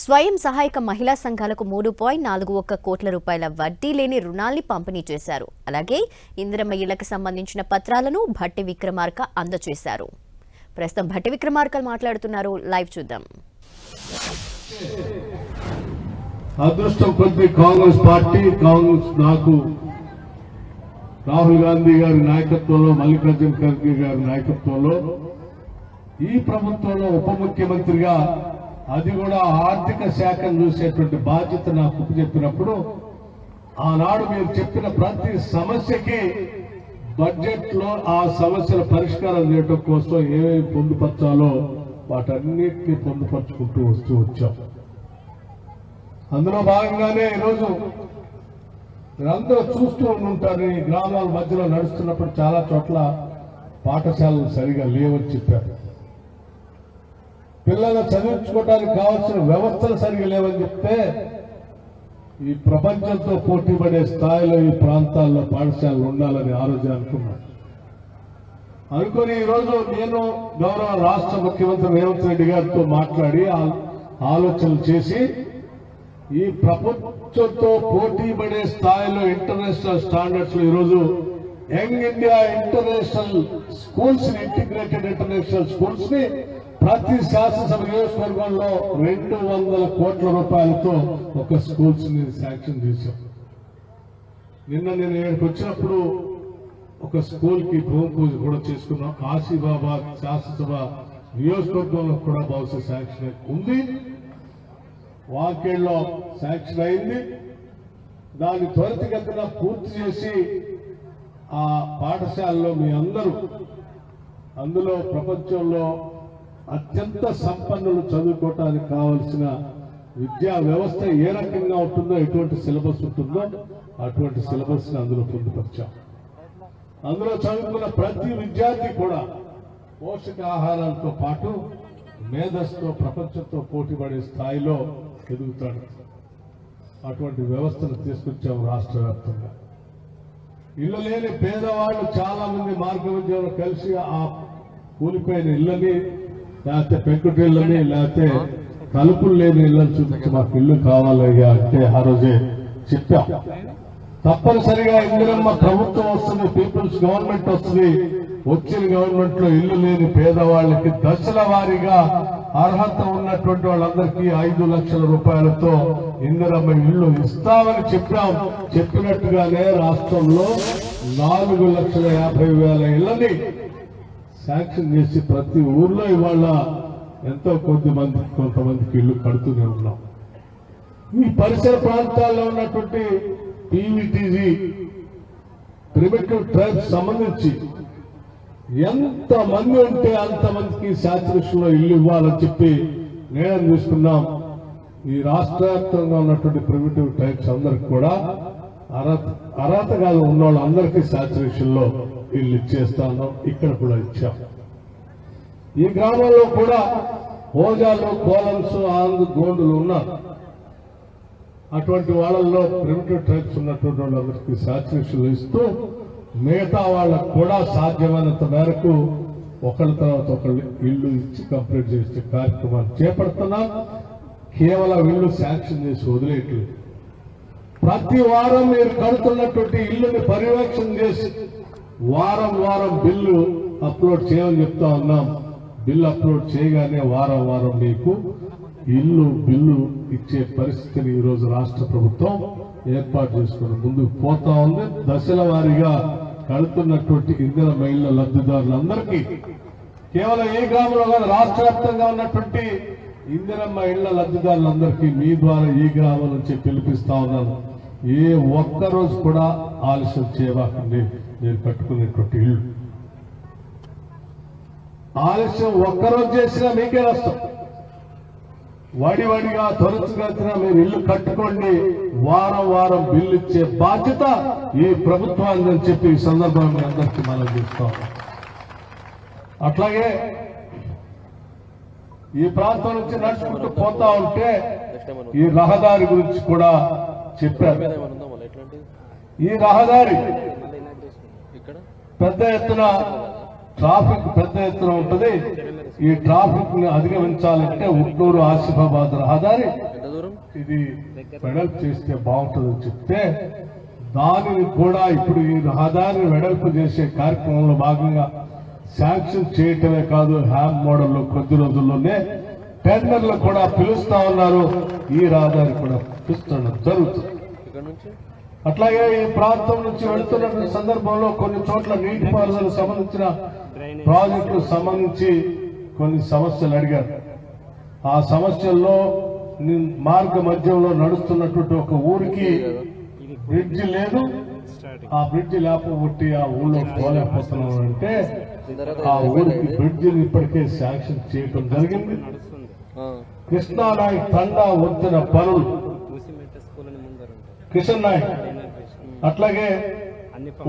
స్వయం సహాయక మహిళా సంఘాలకు 3.41 కోట్ల రూపాయల వడ్డీ లేని రుణాల్ని పంపిణీ చేశారు. అలాగే ఇందిరమ్మ ఇళ్లకు సంబంధించిన పత్రాలను భట్టి విక్రమార్క అందజేశారు. ప్రస్తుతం భట్టి విక్రమార్క మాట్లాడుతున్నారు. లైవ్ చూద్దాం. అదృష్టం కొద్ది కాంగ్రెస్ పార్టీ నాకు రాహుల్ గాంధీ గారి నాయకత్వంలో, మల్లికార్జున ఖర్గే గారి నాయకత్వంలో ఈ ప్రభుత్వంలో ఉప ముఖ్యమంత్రిగా, అది కూడా ఆర్థిక శాఖను చూసేటువంటి బాధ్యత నాకు చెప్పినప్పుడు, ఆనాడు మీరు చెప్పిన ప్రతి సమస్యకి బడ్జెట్ లో ఆ సమస్యల పరిష్కారం చేయడం కోసం ఏమేమి పొందుపరచాలో వాటన్నిటినీ పొందుపరుచుకుంటూ వచ్చాం. అందులో భాగంగానే ఈరోజు మీరందరూ చూస్తూ ఉంటారు, ఈ గ్రామాల మధ్యలో నడుస్తున్నప్పుడు చాలా చోట్ల పాఠశాలలు సరిగా లేవని చెప్పారు. పిల్లలు చదివించుకోవడానికి కావాల్సిన వ్యవస్థలు సరిగా లేవని చెప్తే, ఈ ప్రపంచంతో పోటీ పడే స్థాయిలో ఈ ప్రాంతాల్లో పాఠశాలలు ఉండాలని ఆలోచన అనుకుని ఈరోజు నేను గౌరవ రాష్ట్ర ముఖ్యమంత్రి రేవంత్ రెడ్డి గారితో మాట్లాడి ఆలోచనలు చేసి, ఈ ప్రపంచంతో పోటీ పడే స్థాయిలో ఇంటర్నేషనల్ స్టాండర్డ్స్ లో ఈరోజు యంగ్ ఇండియా ఇంటర్నేషనల్ స్కూల్స్ ని, ఇంటిగ్రేటెడ్ ఇంటర్నేషనల్ స్కూల్స్ ని ప్రతి శాసనసభ నియోజకవర్గంలో 200 కోట్ల రూపాయలతో ఒక స్కూల్స్ ని శాంక్షన్ చేశాం. నిన్న నేను ఇక్కడికి వచ్చినప్పుడు ఒక స్కూల్ కి భూమి పూజ కూడా చేసుకున్నాం. ఆసిఫాబాద్ శాసనసభ నియోజకవర్గంలో కూడా బహుశా శాంక్షన్ ఉంది, వాకేళ్లో శాంక్షన్ అయింది. దాన్ని త్వరితగతిన పూర్తి చేసి ఆ పాఠశాలలో మీ అందరూ, అందులో ప్రపంచంలో అత్యంత సంపన్నులు చదువుకోవటానికి కావలసిన విద్యా వ్యవస్థ ఏ రకంగా ఉంటుందో, ఎటువంటి సిలబస్ ఉంటుందో అటువంటి సిలబస్ ని అందులో పొందుపరిచాం. అందులో చదువుకున్న ప్రతి విద్యార్థి కూడా పోషకాహారాలతో పాటు మేధస్సుతో ప్రపంచంతో పోటీపడే స్థాయిలో ఎదుగుతాడు. అటువంటి వ్యవస్థను తీసుకొచ్చాము రాష్ట్ర వ్యాప్తంగా. ఇల్లు లేని పేదవాళ్ళు చాలా మంది మార్గవిద్యలో కలిసి ఆ కూలిపోయిన ఇళ్ళని, లేకపోతే పెంకుటిళ్ళని, లేకపోతే తలుపులు లేని ఇళ్ళని చూపించి మాకు ఇల్లు కావాలయ్యా అంటే ఆ రోజే చెప్పాం. తప్పనిసరిగా ఇందిరమ్మ ప్రభుత్వం వస్తుంది, పీపుల్స్ గవర్నమెంట్ వస్తుంది. వచ్చిన గవర్నమెంట్ లో ఇల్లు లేని పేదవాళ్ళకి దశల వారీగా అర్హత ఉన్నటువంటి వాళ్ళందరికీ 5 లక్షల రూపాయలతో ఇందిరమ్మ ఇల్లు ఇస్తామని చెప్పాం. చెప్పినట్టుగానే రాష్ట్రంలో 4,50,000 ఇళ్లని శాంక్షన్ చేసి ప్రతి ఊర్లో ఇవాళ ఎంతో కొంతమందికి ఇళ్లు కడుతూనే ఉన్నాం. ఈ పరిసర ప్రాంతాల్లో ఉన్నటువంటి పీవీటీజీ ప్రిమిటివ్ ట్రైబ్స్ సంబంధించి ఎంత మంది ఉంటే అంతమందికి శాచ్యురేషన్ లో ఇల్లు ఇవ్వాలని చెప్పి నిర్ణయం తీసుకున్నాం. ఈ రాష్ట్ర వ్యాప్తంగా ఉన్నటువంటి ప్రిమిటివ్ ట్రైబ్స్ అందరికి కూడా అర్హతగా ఉన్న వాళ్ళందరికీ శాచ్యురేషన్ లో ఇల్లు ఇచ్చేస్తాను. ఇక్కడ కూడా ఇచ్చాం. ఈ గ్రామంలో కూడా హోజాలు, కోలన్స్, ఆంధ్ర, గోండులు ఉన్నారు. అటువంటి వాళ్ళల్లో ప్రిమిటివ్ ట్రైబ్స్ ఉన్నటువంటి వాళ్ళందరికీ శాచ్యురేషన్ ఇస్తూ, మిగతా వాళ్ళకు కూడా సాధ్యమైనంత మేరకు ఒకళ్ళ తర్వాత ఒకళ్ళు ఇల్లు ఇచ్చి కంప్లీట్ చేసే కార్యక్రమాన్ని చేపడుతున్నాం. కేవలం ఇల్లు శాంక్షన్ చేసి వదిలేయట్లేదు. ప్రతి వారం మీరు కడుతున్నటువంటి ఇల్లుని పర్యవేక్షణ చేసి వారం వారం బిల్లు అప్లోడ్ చేయమని చెప్తా ఉన్నాం. బిల్లు అప్లోడ్ చేయగానే వారం వారం మీకు బిల్లు ఇచ్చే పరిస్థితిని ఈరోజు రాష్ట్ర ప్రభుత్వం ఏర్పాటు చేసుకుని ముందుకు పోతా ఉంది. దశల వారీగా కడుతున్నటువంటి ఇందిరమ్మ ఇళ్ల లబ్ధిదారులందరికీ, కేవలం ఏ గ్రామంలో కాదు, రాష్ట్ర వ్యాప్తంగా ఉన్నటువంటి ఇందిరమ్మ ఇళ్ల లబ్ధిదారులందరికీ మీ ద్వారా ఈ గ్రామం నుంచి పిలిపిస్తా ఉన్నాను. ఏ ఒక్కరోజు కూడా ఆలస్యం చేయవాకండి. మీరు కట్టుకునేటువంటి ఇల్లు ఆలస్యం ఒక్కరోజు చేసినా మీకే నష్టం. వడివడిగా త్వరితగతిన మీరు ఇల్లు కట్టుకోండి. వారం వారం బిల్లు ఇచ్చే బాధ్యత ఈ ప్రభుత్వాన్ని అని చెప్పి ఈ సందర్భంగా అందరికీ మనం చూస్తాం. అట్లాగే ఈ ప్రాంతం నుంచి నడుచుకుంటూ పోతా ఉంటే ఈ రహదారి గురించి కూడా చెప్పారు. ఈ రహదారి పెద్ద ఎత్తున ట్రాఫిక్ పెద్ద ఎత్తున ఉంటుంది. ఈ ట్రాఫిక్ ని అధిగమించాలంటే ఉట్నూరు ఆసిఫాబాద్ రహదారి ఇది వెడల్పు చేస్తే బాగుంటుందని చెప్తే దానిని కూడా ఇప్పుడు ఈ రహదారిని వెడల్పు చేసే కార్యక్రమంలో భాగంగా శాంక్షన్ చేయటమే కాదు, హ్యామ్ మోడల్లో కొద్ది రోజుల్లోనే టెండర్లు కూడా పిలుస్తా ఉన్నారు. ఈ రహదారి కూడా పిలుస్తడం జరుగుతుంది. అట్లాగే ఈ ప్రాంతం నుంచి వెళుతున్న సందర్భంలో కొన్ని చోట్ల నీటిపారుదలకు సంబంధించిన ప్రాజెక్టులకు సంబంధించి కొన్ని సమస్యలు అడిగారు. ఆ సమస్యల్లో మార్గ మధ్యంలో నడుస్తున్నటువంటి ఒక ఊరికి బ్రిడ్జి లేదు, ఆ బ్రిడ్జి లేకపోతే ఆ ఊళ్ళో పోలేకపోతున్నాం అంటే ఆ ఊరికి బ్రిడ్జిని ఇప్పటికే శాంక్షన్ చేయడం జరిగింది. కృష్ణానాయక్ తండా వంతెన పనులు కిషన్ నాయక్, అట్లాగే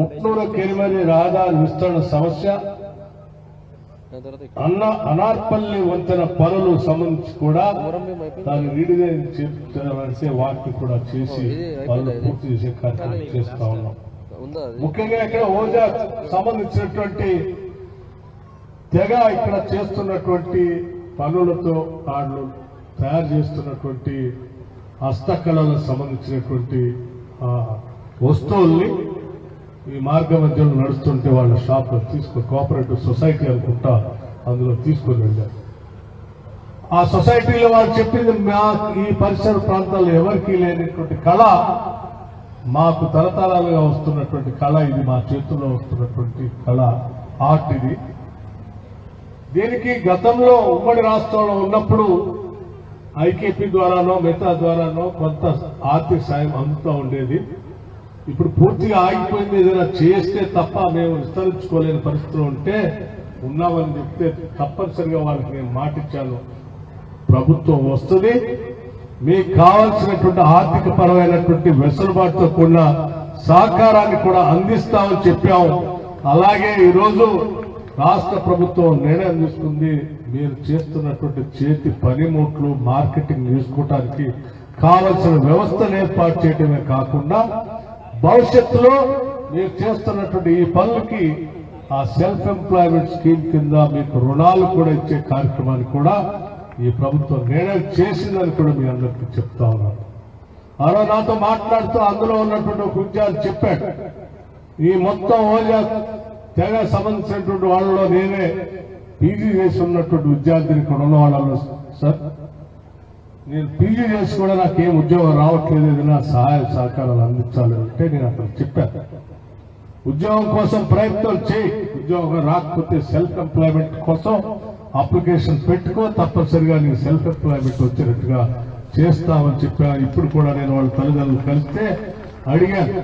ఉట్నూరు కెరిమరి రహదారి విస్తరణ సమస్య, అనార్పల్లి వంతెన పనులు సంబంధించి కూడా దాన్ని రీడిజైన్ చేసే వాటిని కూడా చేసి పనులు పూర్తి చేసే కార్యక్రమం చేస్తా ఉన్నాం. ముఖ్యంగా ఇక్కడ ఓజా సంబంధించినటువంటి తెగ ఇక్కడ చేస్తున్నటువంటి పనులతో వాళ్ళు తయారు చేస్తున్నటువంటి హస్తకళలకు సంబంధించినటువంటి వస్తువుల్ని ఈ మార్గ మధ్యలో నడుస్తుంటే వాళ్ళ షాప్ లో కోఆపరేటివ్ సొసైటీ అనుకుంటా అందులో తీసుకొని వెళ్ళారు. ఆ సొసైటీలో వాళ్ళు చెప్పింది, ఈ పరిసర ప్రాంతాల్లో ఎవరికి లేనటువంటి కళ మాకు తరతరాలుగా వస్తున్నటువంటి కళ, ఇది మా చేతుల్లో వస్తున్నటువంటి కళ, ఆర్ట్ ఇది. దీనికి గతంలో ఉమ్మడి రాష్ట్రంలో ఉన్నప్పుడు ఐకేపీ ద్వారానో మెతా ద్వారానో కొంత ఆర్థిక సాయం అందుతూ ఉండేది. ఇప్పుడు పూర్తిగా ఆగిపోయింది. ఏదైనా చేస్తే తప్ప మేము విస్తరించుకోలేని పరిస్థితిలో ఉంటే ఉన్నామని చెప్తే తప్పనిసరిగా వాళ్ళకి నేను మాటిచ్చాను, ప్రభుత్వం వస్తుంది, మీకు కావాల్సినటువంటి ఆర్థిక పరమైనటువంటి వెసులుబాటుతో కూడిన సహకారాన్ని కూడా అందిస్తామని చెప్పాము. అలాగే ఈరోజు రాష్ట్ర ప్రభుత్వం నిర్ణయం తీసుకుంది, మీరు చేస్తున్నటువంటి చేతి పనిముట్లు మార్కెటింగ్ చేసుకోవడానికి కావలసిన వ్యవస్థను ఏర్పాటు చేయడమే కాకుండా భవిష్యత్తులో మీరు చేస్తున్నటువంటి ఈ పనులకి ఆ సెల్ఫ్ ఎంప్లాయ్మెంట్ స్కీమ్ కింద మీకు రుణాలు కూడా ఇచ్చే కార్యక్రమాన్ని కూడా ఈ ప్రభుత్వం నిర్ణయం చేసిందని కూడా మీ అందరికీ చెప్తా ఉన్నారు. అలా నాతో మాట్లాడుతూ అందులో ఉన్నటువంటి ఒక ఉద్యోగాలు చెప్పాడు, ఈ మొత్తం ఓజా తెగ సంబంధించినటువంటి వాళ్ళలో నేనే పీజీ చేసి ఉన్నటువంటి విద్యార్థిని ఇక్కడ ఉన్న వాళ్ళలో, సార్ నేను పీజీ చేసి కూడా నాకేం ఉద్యోగం రావట్లేదు, ఏదైనా సహాయ సహకారాలు అందించాలి అంటే నేను అక్కడ చెప్పాను, ఉద్యోగం కోసం ప్రయత్నం చేయి, ఉద్యోగం రాకపోతే సెల్ఫ్ ఎంప్లాయ్మెంట్ కోసం అప్లికేషన్ పెట్టుకో, తప్పనిసరిగా నీకు సెల్ఫ్ ఎంప్లాయ్మెంట్ వచ్చేటట్టుగా చేస్తామని చెప్పాను. ఇప్పుడు కూడా నేను వాళ్ళ తల్లిదండ్రులు కలిస్తే అడిగాను,